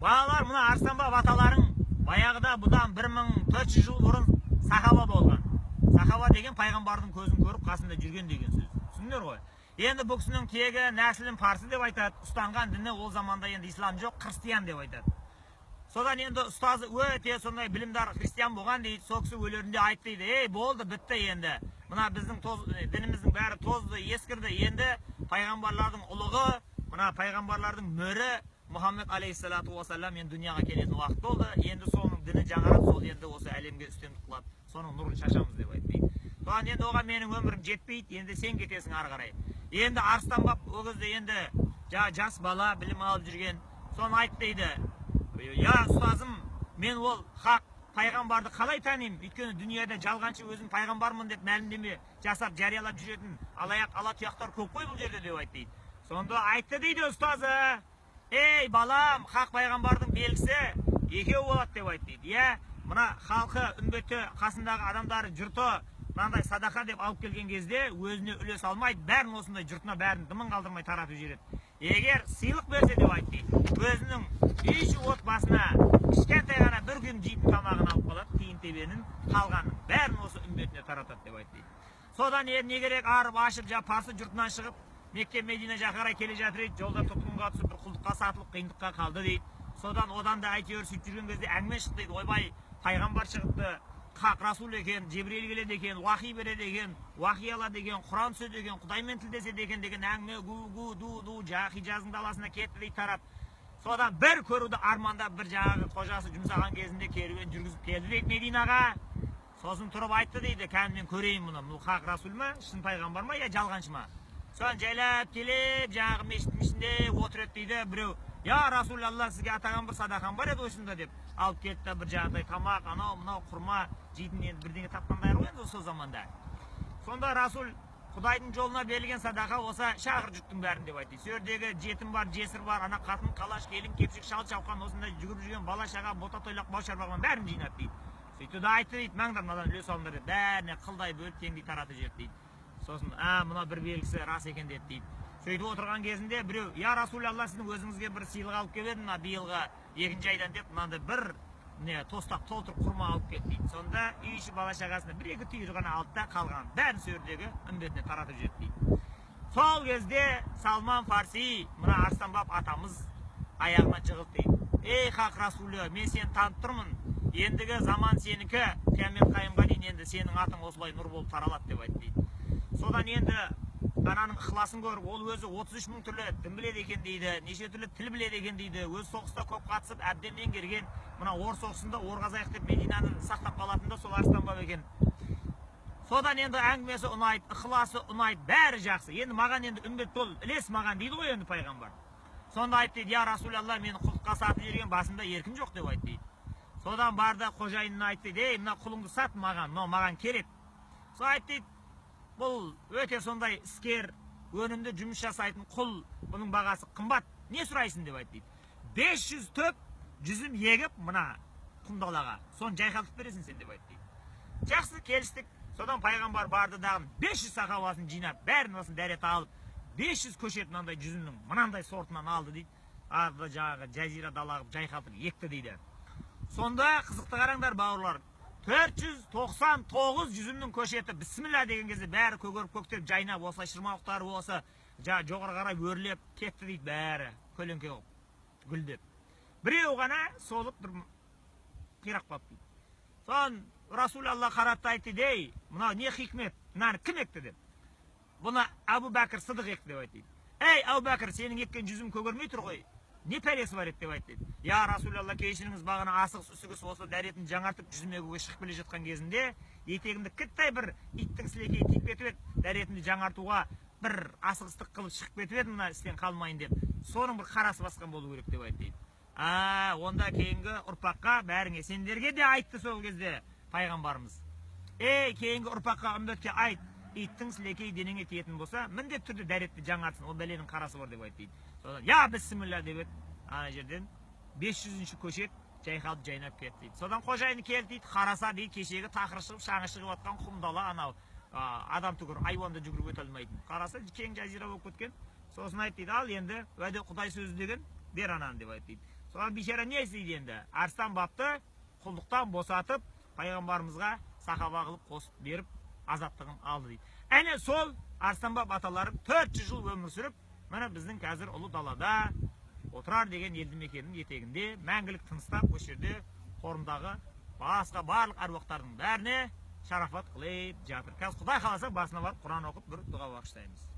Балалар, мына Арыстанбап аталарың баяғыда бұдан 1400 жыл бұрын сахаба болған. Сахаба деген пайғамбардың көзін көріп қасында жүрген деген сөз. Түсіндіңдер ғой? Енді бұл кісінің тегі нәсілін парсы деп айтады. Ұстанған діні ол заманда енді ислам жоқ, христиан деп айтады. Содан енді ұстазы өте сондай білімдар христиан болған дейді. Сол кісі өлерінде айтты дейді. Ей, болды, бітті енді. Мына біздің дініміздің бәрі тозды, ескірді. Енді пайғамбарлардың ұлығы, мына пайғамбарлардың мөрі Мұхаммед алейхиссалату уассалам енді дүнияға келетін уақыт болды. Енді соның діні жаңарып, сол енді осы әлемге үстемдік қылады. Соның нұрын шашамыз деп айтты. Соған енді оған менің өмірім жетпейді. Енді сен кетесің ары қарай. Енді Арыстанбап ол кезде енді жас бала білім алып жүрген. Соны айтты дейді. Я ұстазым, мен ол хақ пайғамбарды қалай танимын? Өйткені дүниеде жалғаншы өзім пайғамбармын деп мәлімдеме жасап жариялап жүретін алаяқ ала тұяқтар көп қой бұл жерде деп айтты. Сонда айтты дейді ұстазы. Ей балам, хақ пайғамбардың белгісі екеу болады деп айтты. Иә, мына халқы, үмбеті, қасындағы адамдары, жұрты мынандай садақа деп алып келген кезде өзіне үлес алмайды, бәрін осындай жұртына бәрін дымын қалдырмай таратып жібереді. Егер сыйлық берсе деп айтты, өзінің үй іші отбасына кішкентай ғана бір күн жейтін тамағын алып қалады, тиын тебенін, қалғанын бәрін осы үмбетіне таратады деп айтты. Содан не керек, арып ашып, парсы жұртынан шығып, Мекке Медина жаққа қарай келе жатыр дейді, жолда тұтқынға түсіп бір құлдыққа сатылып қиындыққа қалды дейді. Содан одан да әйтеуір сөйтіп жүрген кезде әңгіме шықты дейді. Ойбай, пайғамбар шығыпты, хақ расул екен, Жебірейіл келеді екен, уахи береді екен, уахи алады екен, Құран сөз екен, Құдаймен тілдеседі екен деген әңгіме ду Хижаздың даласына кетті дейді тарап. Содан бір көруді армандап бір жаңағы қожасы жұмсаған кезінде керуен жүргізіп келді дейді Мединаға. Сосын тұрып айтты дейді, кәні мен көрейін мұны, бұл хақ расул ма, шын пайғамбар ма, я жалғаншы ма? Соған жайлап келіп, жаңағы мешіттің ішінде отырады дейді, біреу, я Расулалла, сізге атаған бір садақам бар еді осында деп алып кетті, бір жаңағыдай тамақ, анау, мынау құрма жейтін енді бірдеңе тапқандай ғой енді сол заманда. Сонда Расул Құдайдың жолына берілген садақа осы шағыр жұрттың бәрін деп айтты. Сөрдегі жетім бар, жесір бар, ана қатын, қалаш, келін, кепшік, шал шауқан, осында жүгіріп жүрген бала шаға, бота тойлақ, бау шарбағын бәрін жинады дейді. Сөйтті де айтты дейді, маңдар мынадан үлес алыңдар дейді, бәріне қылдай бөліп теңдей таратып жіберді дейді. Сосын, мына бір белгісі рас екен деді дейді. Сөйтіп отырған кезінде біреу, я Расулалла, сіздің өзіңізге бір сыйлық алып келіп едім, биылғы 2-ші айдан деп, мынандай бір тостақ толтырып құрма алып кетті дейді. Сонда үй іші бала шағасына 1-2 түйір ғана алды да қалған бәрін сөрдегі үмбетіне таратып жіберді дейді. Сол кезде Салман Фарси, мына Арыстанбап атамыз аяғына жығылды дейді. Ей хақ Расулы, мен сені танып тұрмын. Ендігі заман сенікі, қиямет қайымға дейін енді сенің атың осылай нұр болып таралады деп айтты дейді. Содан енді ананың ықыласын көріп, ол өзі 33 мың түрлі дін біледі екен дейді, неше түрлі тіл біледі екен дейді, өз соғыста көп қатысып, әбден меңгерген, мына ор соғысында орғазайық деп Мединаны сақтап қалатында сол Арыстанбап екен. Содан енді әңгімесі ұнайды, ықыласы ұнайды, бәрі жақсы. Енді маған енді үмбет бол, ілес маған дейді ғой енді пайғамбар. Сонда айтты дейді, я Расулалла, мені құлдыққа сатып жүрген басымда еркін жоқ деп айтты дейді. Содан барды қожайынына айтты, ей, мына құлыңды сат маған, маған керек. Сол айтты дейді, бұл өте сондай іскер, өнімді жұмыс жасайтын құл, бұның бағасы қымбат, не сұрайсың деп айтты. 500 төп жүзім егіп мына құмдалаға, соны жайқалтып бересің сен деп айтты. Жақсы келістік. Содан пайғамбар барды дағын 500 сахабасын жинап, бәрін осын дәрет алып, 500 көшет мынандай жүзімнің мынандай сортынан алды дейді. Арды жаңағы жазира далағып жайқалтып екті дейді. Сонда қызықты қараңдар бауырлар, 499 жүзімнің көшеті бісміллә деген кезде бәрі көгеріп көктеп жайнап, осылай шырмауықтары осы жоғары қарай өрлеп кетті дейді, бәрі көлеңке болып гүлдеп. Біреу ғана солып бір қирап қалып дейді. Сон Расулалла қаратты айтты, дей, мынау не хикмет, мынаны кім екті деп. Бұны Абу Бәкір Сыдық екті деп айтты. Ей, Абу Бәкір, сенің еккен жүзім көгермей тұр ғой, не пәресі бар еді деп айтты. Я Расулалла, кешіріңіз, бағана асығыс үсігіс осы дәретін жаңартып жүзім егуге шығып келе жатқан кезінде етегімді кіттай бір иттің сілекейі тиіп кетіп еді, дәретін жаңартуға бір асығыстық қылып шығып кетіп еді, мына істен қалмайын деп. Соның бір қарасы басқан болу керек деп айтты. Онда кейінгі ұрпаққа бәріңе сендерге де айтты сол кезде пайғамбарымыз. Ей, кейінгі ұрпаққа үмбетке айт, иттің сілекей денеңе тиетін болса, міндетті түрде дәретті жаңартсын, ол бәленің қарасы бар деп айтты. Содан, я бісміллә деп еді, ана жерден 500-ші көшет жайқалып жайнап кетті дейді. Содан қожайыны келді дейді, қараса дейді, кешегі тақыры шығып, шаңы шығып атқан құмдала анау адам түгір, айуанды жүгіріп өте алмайтын. Қараса кең жазира болып кеткен. Сосын айтты дейді, ал енді уәде Құдай сөзі деген бер ананы деп айтты дейді. Соған бейшара не істейді енді? Арыстан бапты құлдықтан босатып, пайғамбарымызға сахаба қылып қосып беріп, азаттығын алды дейді. Әне сол Арыстан бап аталарым 400 жыл өмір сүріп, міне біздің қазір ұлы далада Отырар деген елді мекеннің етегінде мәңгілік тыныстап, осы жерде қорымдағы басқа барлық әруақтардың бәріне шарафат қылып жатыр. Қазір Құдай қаласа басына барып Құран оқып бір дұға бағыштаймыз.